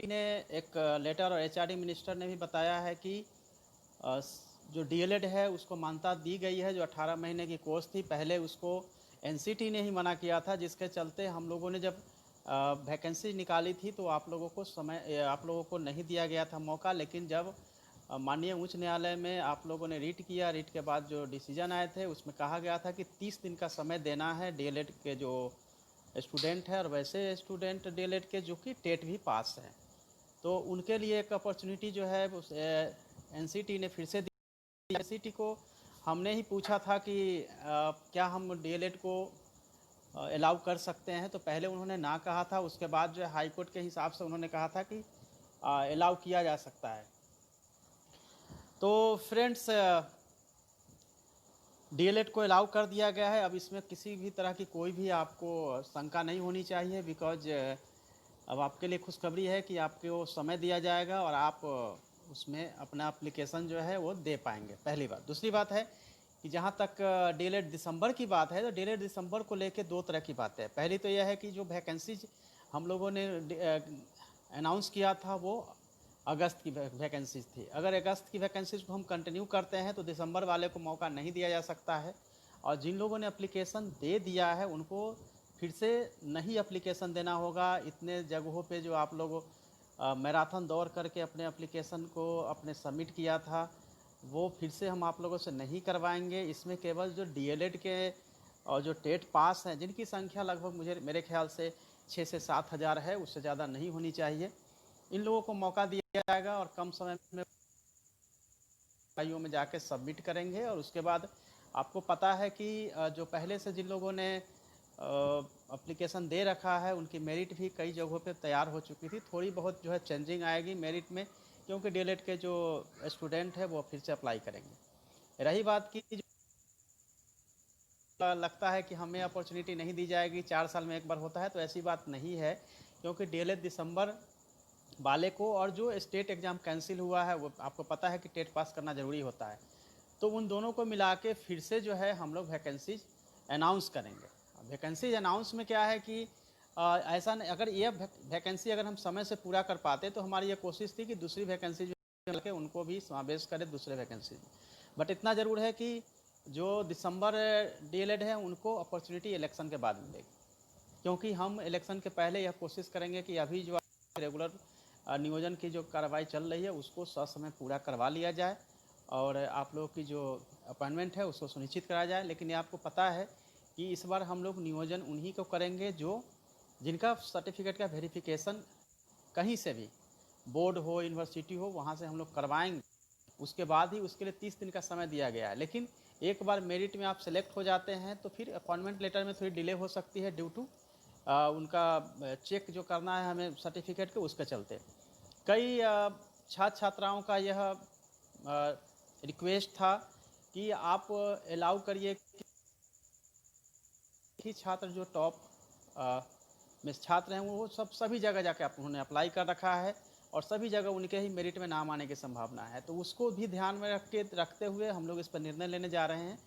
ने एक लेटर और एचआरडी मिनिस्टर ने भी बताया है कि जो डीएलएड है उसको मान्यता दी गई है। जो 18 महीने की कोर्स थी पहले उसको एनसीटी ने ही मना किया था, जिसके चलते हम लोगों ने जब वैकेंसी निकाली थी तो आप लोगों को नहीं दिया गया था मौका। लेकिन जब माननीय उच्च न्यायालय में आप लोगों ने रीट किया, रीट के बाद जो डिसीजन आए थे उसमें कहा गया था कि 30 दिन का समय देना है डीएलएड के जो स्टूडेंट है और वैसे स्टूडेंट डीएलएड के जो कि टेट भी पास हैं, तो उनके लिए एक अपॉर्चुनिटी जो है उस एनसीटी ने फिर से दी। एनसीटी को हमने ही पूछा था कि क्या हम डीएलएड को अलाउ कर सकते हैं, तो पहले उन्होंने ना कहा था। उसके बाद जो है हाई कोर्ट के हिसाब से उन्होंने कहा था कि अलाउ किया जा सकता है। तो फ्रेंड्स, डीएलएड को अलाउ कर दिया गया है। अब इसमें किसी भी तरह की कोई भी आपको शंका नहीं होनी चाहिए, बिकॉज अब आपके लिए खुशखबरी है कि आपको समय दिया जाएगा और आप उसमें अपना एप्लीकेशन जो है वो दे पाएंगे, पहली बात। दूसरी बात है कि जहाँ तक डीएलएड दिसंबर की बात है, तो डीएलएड दिसंबर को लेके दो तरह की बातें हैं। पहली तो यह है कि जो वैकेंसीज हम लोगों ने अनाउंस किया था वो अगस्त की वैकेंसीज थी। अगर अगस्त की वैकेंसीज को हम कंटिन्यू करते हैं तो दिसंबर वाले को मौका नहीं दिया जा सकता है। और जिन लोगों ने एप्लीकेशन दे दिया है उनको फिर से नहीं एप्लीकेशन देना होगा। इतने जगहों पे जो आप लोग मैराथन दौड़ करके अपने एप्लीकेशन को अपने सबमिट किया था, वो फिर से हम आप लोगों से नहीं करवाएंगे। इसमें केवल जो डीएलएड के और जो टेट पास हैं, जिनकी संख्या लगभग मेरे ख्याल से 6 से 7 हज़ार है, उससे ज़्यादा नहीं होनी चाहिए, इन लोगों को मौका दिया जाएगा और कम समय में आईओ में जाके सबमिट करेंगे। और उसके बाद आपको पता है कि जो पहले से जिन लोगों ने एप्लीकेशन दे रखा है उनकी मेरिट भी कई जगहों पे तैयार हो चुकी थी। थोड़ी बहुत जो है चेंजिंग आएगी मेरिट में, क्योंकि डीएलएड के जो स्टूडेंट है वो फिर से अप्लाई करेंगे। रही बात की लगता है कि हमें अपॉर्चुनिटी नहीं दी जाएगी, 4 साल में एक बार होता है, तो ऐसी बात नहीं है। क्योंकि डीएलएड दिसंबर वाले को और जो स्टेट एग्ज़ाम कैंसिल हुआ है, वो आपको पता है कि टेट पास करना ज़रूरी होता है, तो उन दोनों को मिला के फिर से जो है हम लोग वैकेंसीज अनाउंस करेंगे। वैकेंसीज अनाउंस में क्या है कि ऐसा नहीं, अगर ये वैकेंसी अगर हम समय से पूरा कर पाते तो हमारी ये कोशिश थी कि दूसरी वैकेंसी जो के उनको भी समावेश करें दूसरे वैकेंसी में। बट इतना ज़रूर है कि जो दिसंबर डीएलएड है उनको अपॉर्चुनिटी इलेक्शन के बाद मिलेगी, क्योंकि हम इलेक्शन के पहले यह कोशिश करेंगे कि अभी जो रेगुलर नियोजन की जो कार्रवाई चल रही है उसको ससमय पूरा करवा लिया जाए और आप लोगों की जो अपॉइंटमेंट है उसको सुनिश्चित कराया जाए। लेकिन ये आपको पता है कि इस बार हम लोग नियोजन उन्हीं को करेंगे जो जिनका सर्टिफिकेट का वेरिफिकेशन कहीं से भी, बोर्ड हो यूनिवर्सिटी हो, वहाँ से हम लोग करवाएंगे। उसके बाद ही उसके लिए 30 दिन का समय दिया गया है। लेकिन एक बार मेरिट में आप सेलेक्ट हो जाते हैं तो फिर अपॉइंटमेंट लेटर में थोड़ी डिले हो सकती है ड्यू टू उनका चेक जो करना है हमें सर्टिफिकेट के, उसके चलते कई छात्र छात्राओं का यह रिक्वेस्ट था कि आप अलाउ करिए कि छात्र जो टॉप में छात्र हैं वो सभी जगह जाके उन्होंने अप्लाई कर रखा है और सभी जगह उनके ही मेरिट में नाम आने की संभावना है, तो उसको भी ध्यान में रखते हुए हम लोग इस पर निर्णय लेने जा रहे हैं।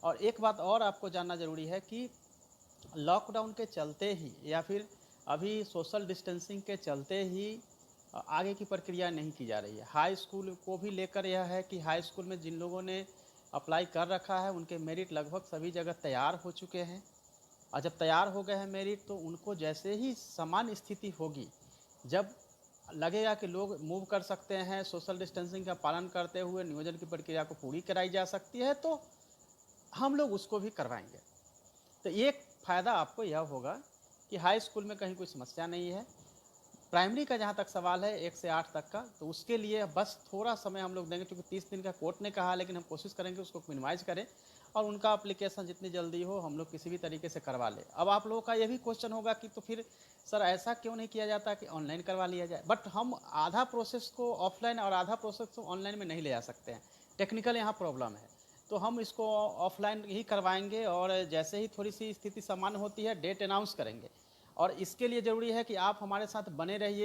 और एक बात और आपको जानना ज़रूरी है कि लॉकडाउन के चलते ही या फिर अभी सोशल डिस्टेंसिंग के चलते ही आगे की प्रक्रिया नहीं की जा रही है। हाई स्कूल को भी लेकर यह है कि हाई स्कूल में जिन लोगों ने अप्लाई कर रखा है उनके मेरिट लगभग सभी जगह तैयार हो चुके हैं। और जब तैयार हो गए हैं मेरिट, तो उनको जैसे ही समान स्थिति होगी, जब लगेगा कि लोग मूव कर सकते हैं, सोशल डिस्टेंसिंग का पालन करते हुए नियोजन की प्रक्रिया को पूरी कराई जा सकती है, तो हम लोग उसको भी करवाएंगे। तो एक फ़ायदा आपको यह होगा कि हाई स्कूल में कहीं कोई समस्या नहीं है। प्राइमरी का जहाँ तक सवाल है 1 से 8 तक का, तो उसके लिए बस थोड़ा समय हम लोग देंगे, क्योंकि 30 दिन का कोर्ट ने कहा, लेकिन हम कोशिश करेंगे उसको मिनिमाइज़ करें और उनका एप्लीकेशन जितनी जल्दी हो हम लोग किसी भी तरीके से करवा लें। अब आप लोगों का ये भी क्वेश्चन होगा कि तो फिर सर ऐसा क्यों नहीं किया जाता कि ऑनलाइन करवा लिया जाए। बट हम आधा प्रोसेस को ऑफलाइन और आधा प्रोसेस को ऑनलाइन में नहीं ले जा सकते हैं, टेक्निकल यहाँ प्रॉब्लम है, तो हम इसको ऑफलाइन ही करवाएंगे और जैसे ही थोड़ी सी स्थिति सामान्य होती है डेट अनाउंस करेंगे। और इसके लिए ज़रूरी है कि आप हमारे साथ बने रहिए।